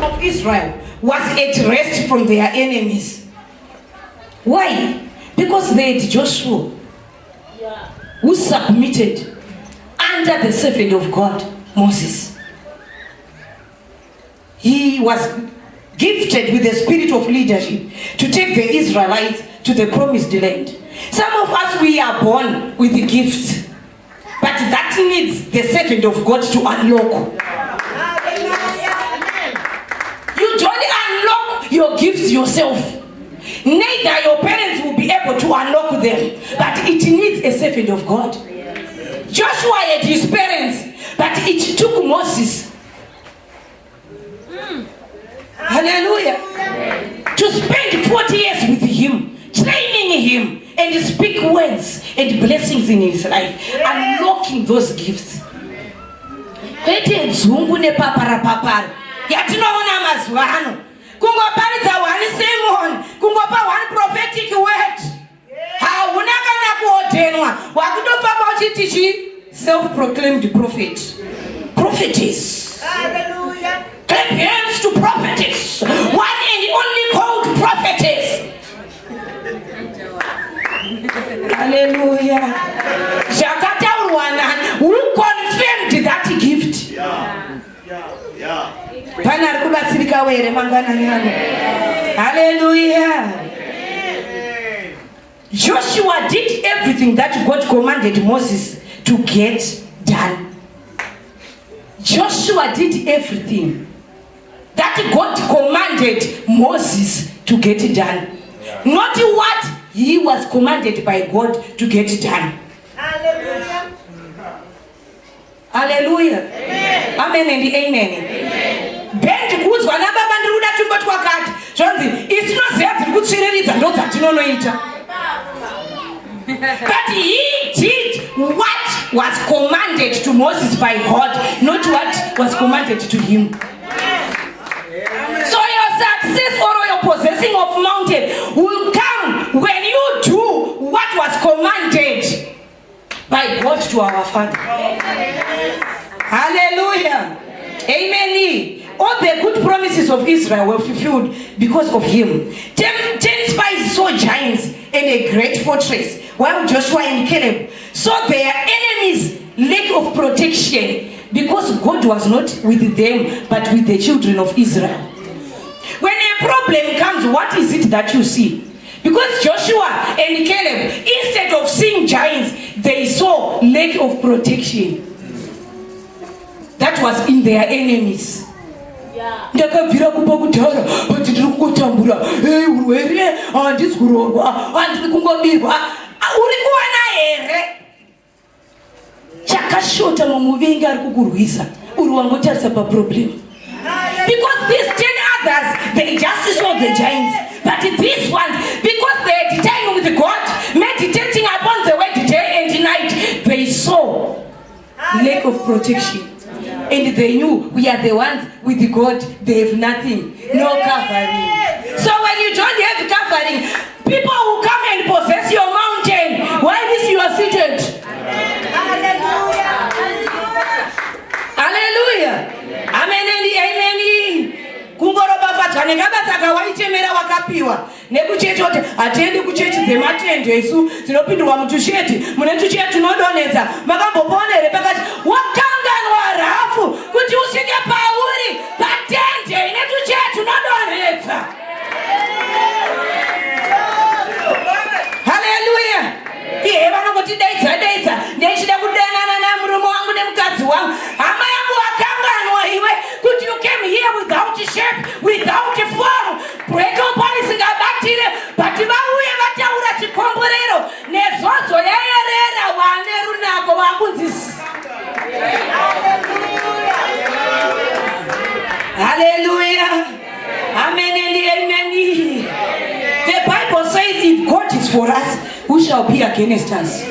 Of Israel was at rest from their enemies. Why? Because they had Joshua, who submitted under the servant of God, Moses. He was gifted with the spirit of leadership to take the Israelites to the promised land. Some of us, we are born with the gifts, but that needs the servant of God to unlock. You don't unlock your gifts yourself. Neither your parents will be able to unlock them, but it needs a servant of God. Joshua had his parents, but it took Moses. Hallelujah. To spend 40 years with him, training him, and speak words and blessings in his life, unlocking those gifts. Yatinoona mazuva ano kungoparidza one sermon, kungopa one prophetic word, hauna kana kuotenwa, wakutofamba uchiti chi self-proclaimed prophet, prophetess. Hallelujah. Clap hands to prophetess, one and only called prophetess. Hallelujah. Jakataurwana, who confirmed that gift. Hallelujah. Joshua did everything that God commanded Moses to get done. Joshua did everything that God commanded Moses to get done. Not what he was commanded by God to get done. Hallelujah. Hallelujah. Amen. Amen and amen. Bendi kuzwa na baba ndiruda tumbo twakati. Zvanzi isinoziya dziri kutsvirirudza ndo dzatinonoita. But he did what was commanded to Moses by God, not what was commanded to him. So your success or your possessing of mountain will come when you do what was commanded by God to our Father. Hallelujah. Amen. All the good promises of Israel were fulfilled because of him. 10 spies saw giants and a great fortress, while Joshua and Caleb saw their enemies' lack of protection because God was not with them but with the children of Israel. When a problem comes, what is it that you see? Because Joshua and Caleb, instead of seeing giants, they saw lack of protection that was in their enemies. Ndakabvira kupa kudhara kuti ndiri kungotambura urwere handisi kuroorwa handiri kungobirwa uri kuona here chakashota mumuvingi ari kukurwisa uri wangotarisa paproblem. Because these 10 others, they just saw the giants, but these ones, because they had time with God, meditating upon the word day and night, they saw lack of protection. And they knew we are the ones with God, they have nothing, no covering. So when you don't have covering, people will come and possess your mountain while this you are seated. Hallelujah. Hallelujah. Amen and amen. Kungorobafadzwa nekabasa waichemera wakapiwa nekuchechi kuti hatiendi kuchechi dzematende isu dzinopindwa mutusheti mune tuchechi tunodonhedza. Makambopona here pakati wakanganwa rafu kuti usvike pauri patende ine tuchechi tunodonhedza. Hallelujah. Iye vanongoti deidza ndechida kudanana namurume wangu nemukadzi wangu. Hama yangu wakanganwa iwe kuti you came here without shape, without form. Breaker parisingabatire but vauye vataura chikomborero nezodzo yaerera wane runako vakunzisi. Hallelujah. Amen and amen. The Bible says if God is for us, who shall be against us?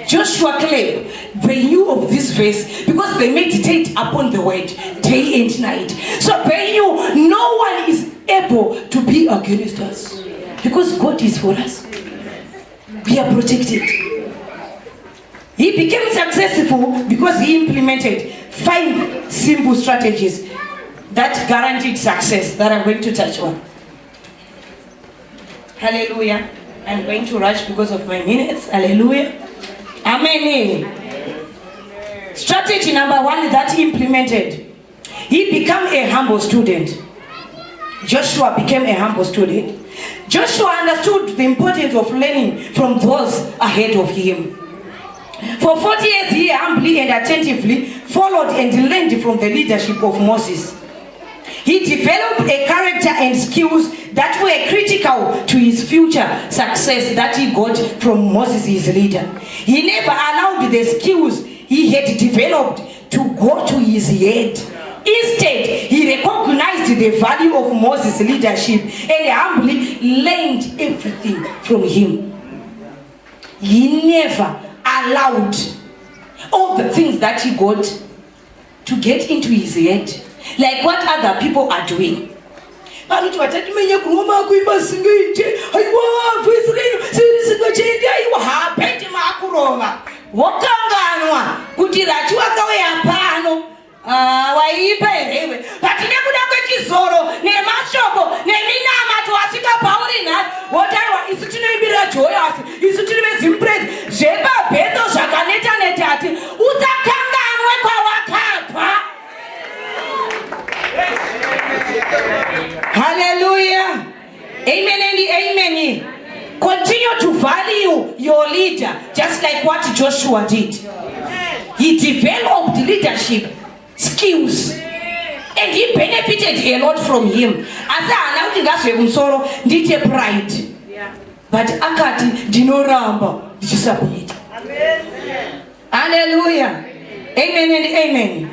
Joshua Caleb, they knew of this verse because they meditate upon the word day and night. So they knew no one is able to be against us because God is for us. We are protected. He became successful because he implemented 5 simple strategies that guaranteed success that I'm going to touch on. Hallelujah. I'm going to rush because of my minutes. Hallelujah. Amen. Strategy number 1 that he implemented. He became a humble student. Joshua became a humble student. Joshua understood the importance of learning from those ahead of him. For 40 years he humbly and attentively followed and learned from the leadership of Moses. He developed a character and skills that were critical to his future success that he got from Moses, his leader. He never allowed the skills he had developed to go to his head. Instead, he recognized the value of Moses' leadership and humbly learned everything from him. He never allowed all the things that he got to get into his head, like what other people are doing. Waiperewe patine kuda kwechizoro nemashoko neminama twasvika pauri nhasi wotaiwa isu tinoimbirira joyasi isu tiri vezimprezi zvepabheto zvakaneta netati usakanganwe kwawakabva. Hallelujah. Amen and amen. Continue to value your leader just like what Joshua did. He developed leadership skills and he benefited a lot from him. Asa ana kuti ngazvemusoro ndite pride, but akati ndinoramba ndichisubmit. Hallelujah. Amen and amen.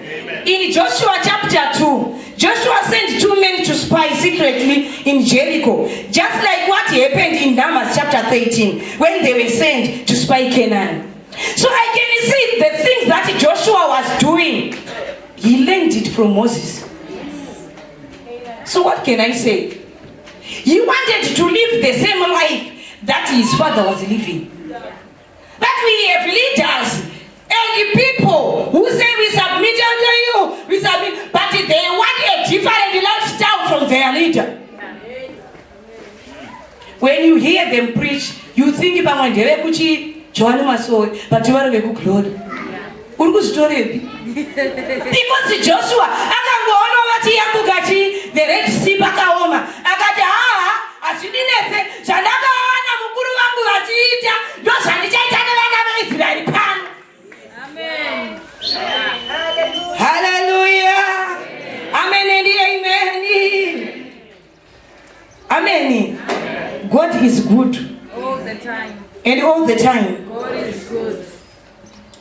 In Joshua chapter 2, Joshua sent 2 men to spy secretly in Jericho, just like what happened in Numbers chapter 13 when they were sent to spy Canaan. So I can see the things that Joshua was doing. He learned it from Moses. So what can I say? He wanted to live the same life that his father was living. But we have leaders and people who say we submit under you, we submit, but they want a different lifestyle from their leader. When you hear them preach, you think about Johnny Masoy, but you are a good Lord. Because Joshua, the Red Sea Bakaoma, Agata, as you didn't say, Shanaka, Mukuru, Israel Pan. Amen. Hallelujah. Amen and amen. Amen. God is good. All the time. And all the time. God is good.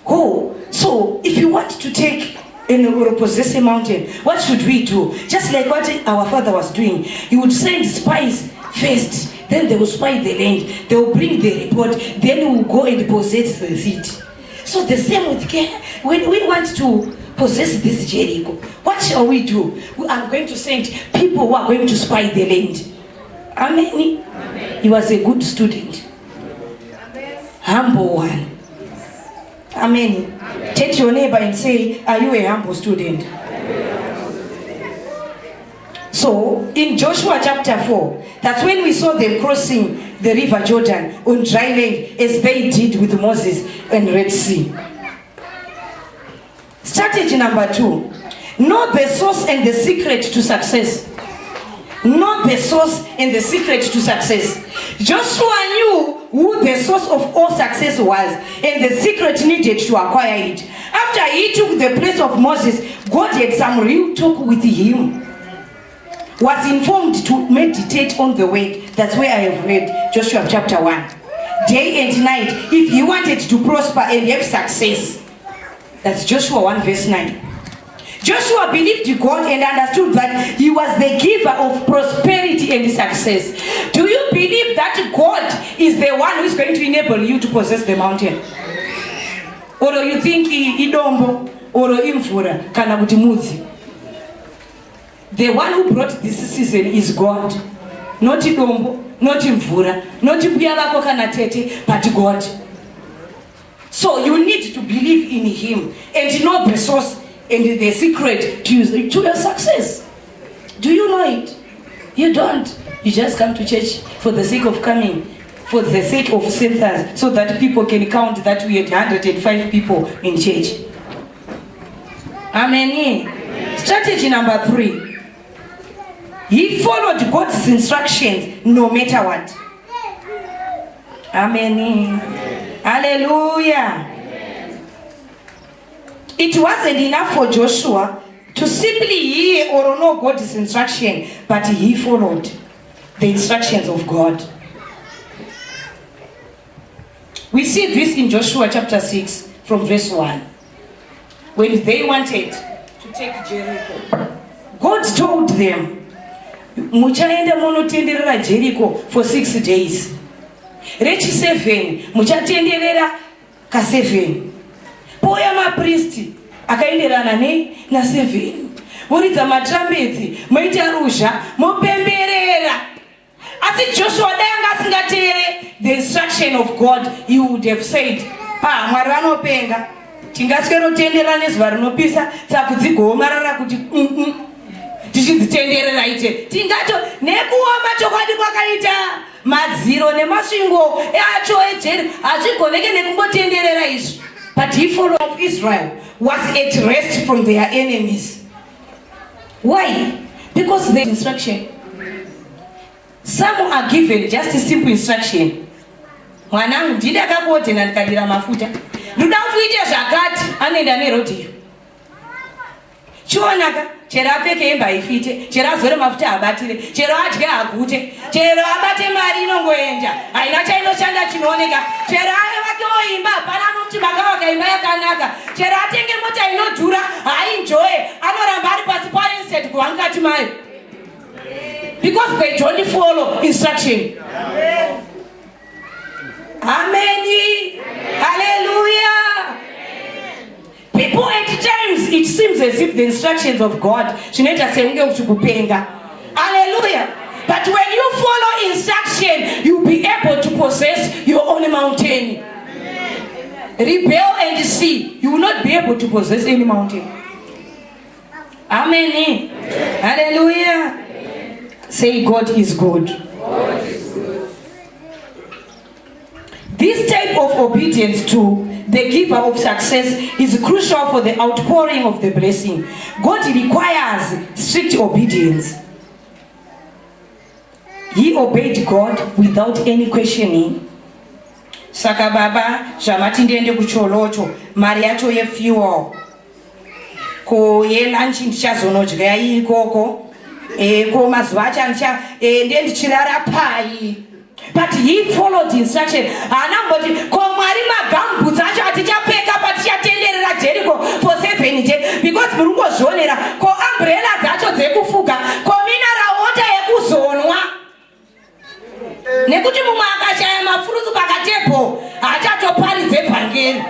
Oh, so if you want to take or possess a mountain, what should we do? Just like what our father was doing. He would send spies first, then they will spy the land, they will bring the report, then we will go and possess the city. So the same with care. When we want to possess this Jericho, what shall we do? We are going to send people who are going to spy the land. Amen. Amen. He was a good student. Amen. Humble one. Amen. Amen. Take your neighbor and say, are you a humble student? Amen. So, in Joshua chapter 4, that's when we saw them crossing the river Jordan on dry land as they did with Moses and Red Sea. Strategy number 2. Know the source and the secret to success. Know the source and the secret to success. Joshua knew who the source of all success was and the secret needed to acquire it. After he took the place of Moses, God had some real talk with him. Was informed to meditate on the word. That's where I have read Joshua chapter 1. Day and night, if he wanted to prosper and have success. That's Joshua 1 verse 9. Joshua believed God and understood that he was the giver of prosperity and success. Do you believe that God is the one who is going to enable you to possess the mountain? Or you think idombo or imvura kana kuti mudzi? The one who brought this season is God. Not idombo, not imvura, not mbuya vako kana tete, but God. So you need need to believe in him and know the source and the secret to your success. Do you know it? You don't. You just come to church for the sake of coming, for the sake of census, so that people can count that we had 105 people in church. Amen. Strategy number 3. He followed God's instructions no matter what. Amen. Hallelujah. It wasn't enough for Joshua to simply hear or know God's instruction, but he followed the instructions of God. We see this in Joshua chapter 6 from verse 1. When they wanted to take Jericho, God told them, muchaenda munotenderera Jericho for 6 days. Rechi 7, muchatenderera ka 7. Poya mapristi akaenderana na 7. Muridza matrumpets, moita ruzha, mopemberera. Asi Joshua danga asingateere the instruction of God, he would have said, Mwari vanopenga, tingaswero tenderera nezuva rinopisa, saka dzigomarara kuti tichidzitenderera ite. Tingato nekuoma chokwadi kwakaita madziro nemasvingo acho ejeri hazvigoneke nekumbotenderera izvi. But the people of Israel was at rest from their enemies. Why? Because the instruction. Some are given just a simple instruction. Mwanangu ndida kakote na nikadira mafuta. Ndoda kuita zvakati anoenda nerodhiyo. Chionaka chero apfeke hembe ifite, chero azore mafuta abatire, chero adye agute, chero abate mari inongoenda, haina chainoshanda chinooneka, chero ane vake oimba hapana anomuti makavaka imba yakanaka, chero atenge mota inodhura hainjoye, anoramba ari pasi payo instead kuva mukati mayo. Because they don't follow instruction. Amen. Hallelujah. People at times it seems as if the instructions of God, hallelujah. But when you follow instruction, you'll be able to possess your own mountain. Rebel and see, you will not be able to possess any mountain. Amen. Hallelujah. Say, God is good. God is good. This type of obedience to the giver of success is crucial for the outpouring of the blessing. God requires strict obedience. He obeyed God without any questioning. Saka baba, jamati ndiende kucholocho, mari yacho ye fuel. Ko ye lunch ndichazonodya ikoko. Ko mazuva acho ndichirara pai. But he followed the instruction. Anamboti ko Mwari magambutsa acho atichapfeka patichatenderera Jericho for 7 days because murungozvionera ko umbrella dzacho dzekufuga ko mineral water yekuzonwa. Nekuti mumwe akashaya mafurutsu pakatepo achatoparidze vhangeri.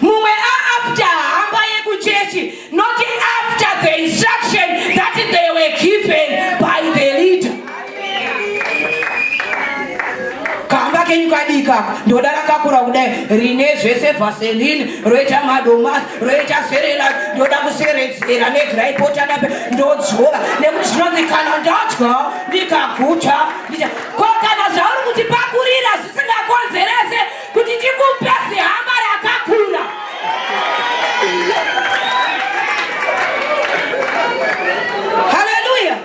Mumwe after hamba yekuchechi, not after the instruction that they were given by the leader. Kamba kenyu kadika ndoda rakakura kudai rine zvese vaseline roita madomasi roita serela ndoda kuseredzera negraipota nape ndodzora nekuti zvinonzi kana ndadya ndikaguta ko kana zvauri kutipakurira zvisingakonzerese kuti tikupe zihamba rakakura. Hallelujah.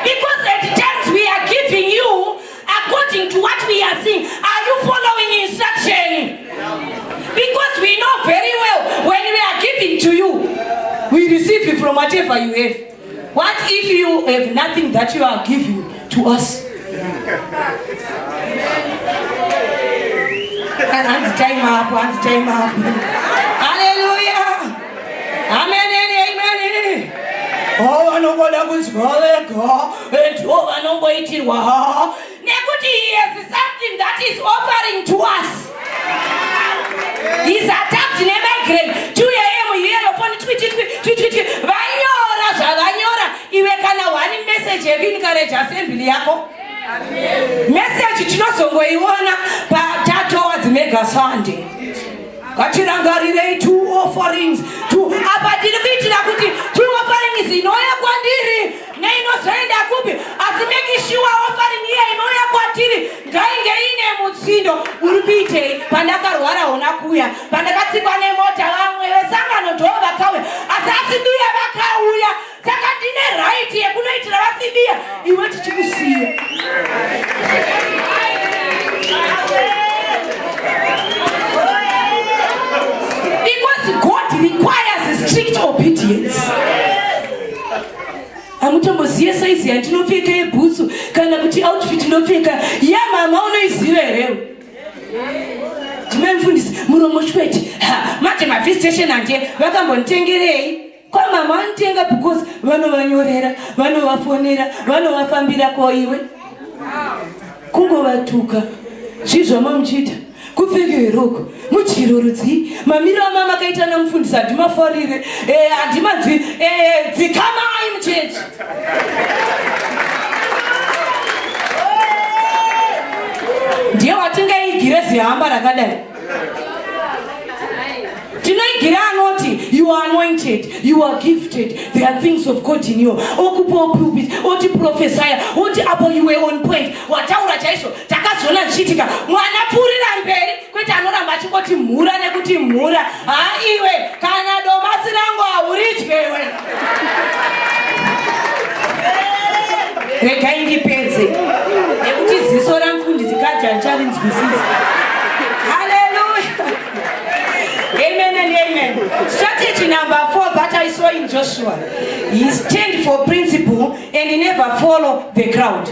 Because at times we are giving you according to what we are seeing. Are you following instruction? Because we know very well when we are giving to you, we receive it from whatever you have. What if you have nothing that you are giving to us? And time up. Hallelujah. Amen and amen. Oh, anogoda kuzwaleka ento anogoitirwa nekuti he has something that is offering to us. He's attacked nemigraine 2 a.m. here phone tweet vanyora zvavanyora iwe kana one message yeku encourage assembly yako Message tinozongoiona patatowards mega Sunday. Ngatirangarirei 2 offerings. Apa tiri kuitira kuti 2 offerings inouya kwandiri neinozoenda kupi, asi make sure offering iya inouya kwatiri ngainge ine mutsindo. Uri kuitei? Pandakarwara hona kuya, pandakatsikwa nemota vamwe vesangano ndo vakauya, asi asibiya vakauya, saka ndine right yekunoitira vasibiya, iwe tichikusiya. Because God requires strict obedience. Amutomboziye size yandinopfeka yebhutsu kana kuti outfit ndopfeka ya mama unoiziva here. Ndimemfundisi muromo chwete. Manje mavisitation anje vakambonitengerei. Kwa mama anitenga because vanovanyorera, vanovafonera, vanovafambira koiwe. Kungovatuka. Zvizvo mamuchita. Kupfeke roko muchirorudzi mamiro amama kaita namufundisi andimafarire andimadzi dzikama ai muchechi. Ndiye watingaigire zihamba rakadai. Tinaigira anoti you are anointed, you are gifted, there are things of God in you. Okupo pulpit, oti prophesy, oti apo you were on point. Wataura chaisho takazona chitika mwana purira mberi kwete anoramba achingoti mhura nekuti mhura. Iwe kana domasi rangu aurityewe. Regai ndipedze nekuti ziso ramufundisi kajancharinzwisisa. Hallelujah. Amen and amen. Strategy number 4 that I saw in Joshua is stand for principle and never follow the crowd.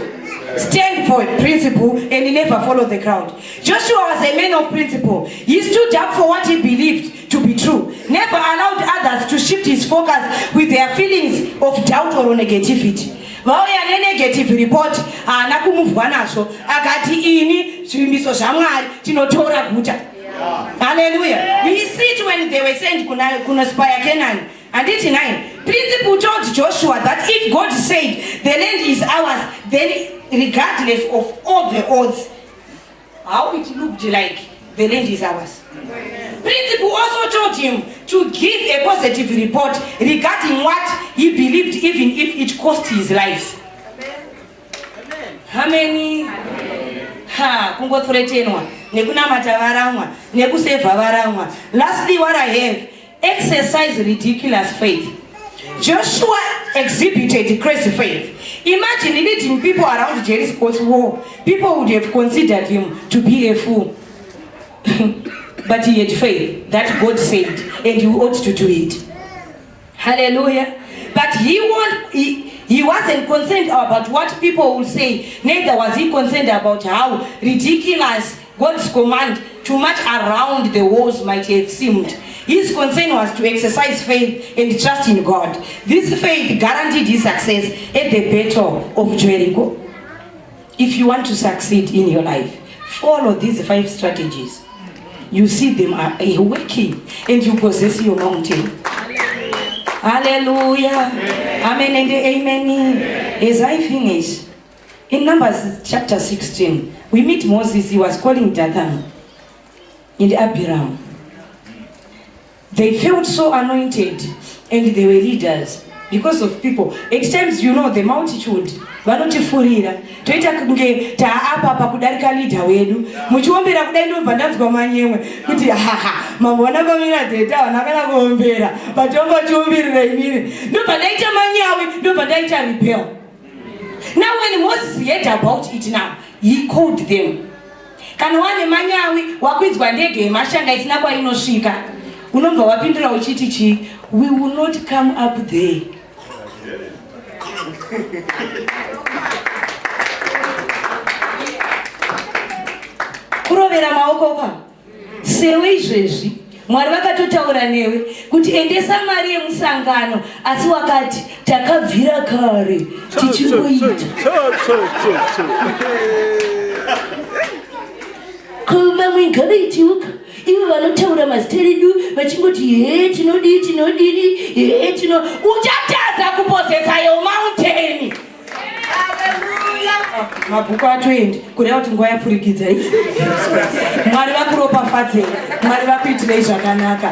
Stand for principle and never follow the crowd. Joshua was a man of principle. He stood up for what he believed to be true. Never allowed others to shift his focus with their feelings of doubt or negativity. Vauya negative report nakumuvwa nazvo akati ini zvimbiso zvamwari tinotora guta. Hallelujah. We see it when they were sent kunospire Canaan. And 89, principle told Joshua that if God said the land is ours, then regardless of all the odds, how it looked like, the land is ours. Principle also told him to give a positive report regarding what he believed, even if it cost his life. How many? Kungothreatenwa nekunamata varamwa nekuseva varamwa. Lastly, what I have, exercise ridiculous faith. Joshua exhibited crazy faith. Imagine leading people around Jericho's wall. People would have considered him to be a fool. But he had faith that God said and he ought to do it. Hallelujah. But he wasn't concerned about what people would say. Neither was he concerned about how ridiculous God's command to march around the walls might have seemed. His concern was to exercise faith and trust in God. This faith guaranteed his success at the battle of Jericho. If you want to succeed in your life, follow these 5 strategies. You see them are working and you possess your mountain. Hallelujah. Amen and amen. As I finish, in Numbers chapter 16, we meet Moses. He was calling Dathan and Abiram. They felt so anointed and they were leaders because of people. At times, you know, the multitude vanotifurira toita kunge taapa pakudarika leader wedu muchiombera kudai ndobva ndanzwa manyemwe kuti mambo vanakamira dheta vanakana kuombera patongo chiumbirira inini ndobva ndaita manyawi ndobva ndaita rebel. Now when Moses heard about it now, he called them. Kana wane manyawi wakwizwa ndege yemashanga isina kwainosvika unobva wapindura uchiti chi, we will not come up there. Kurovera maoko kwa sewe izvezvi Mwari vakatotaura newe kuti endesa mari yemusangano, asi wakati takabvira kare tichingoita. Kuma mwingavaitiuka ivo vanotaura mazita redu vachingoti tinodini uchatadza kupozesa yo mountain. mabhuku a20 kureva kuti nguva yapfurikidzai. Mwari vakuropafadzei, Mwari vakuitirei zvakanaka.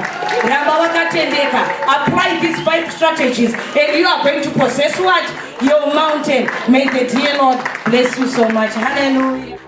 Ramba vakatendeka. Apply these 5 strategies and you are going to possess what? Your mountain. May the dear Lord bless you so much. Hallelujah.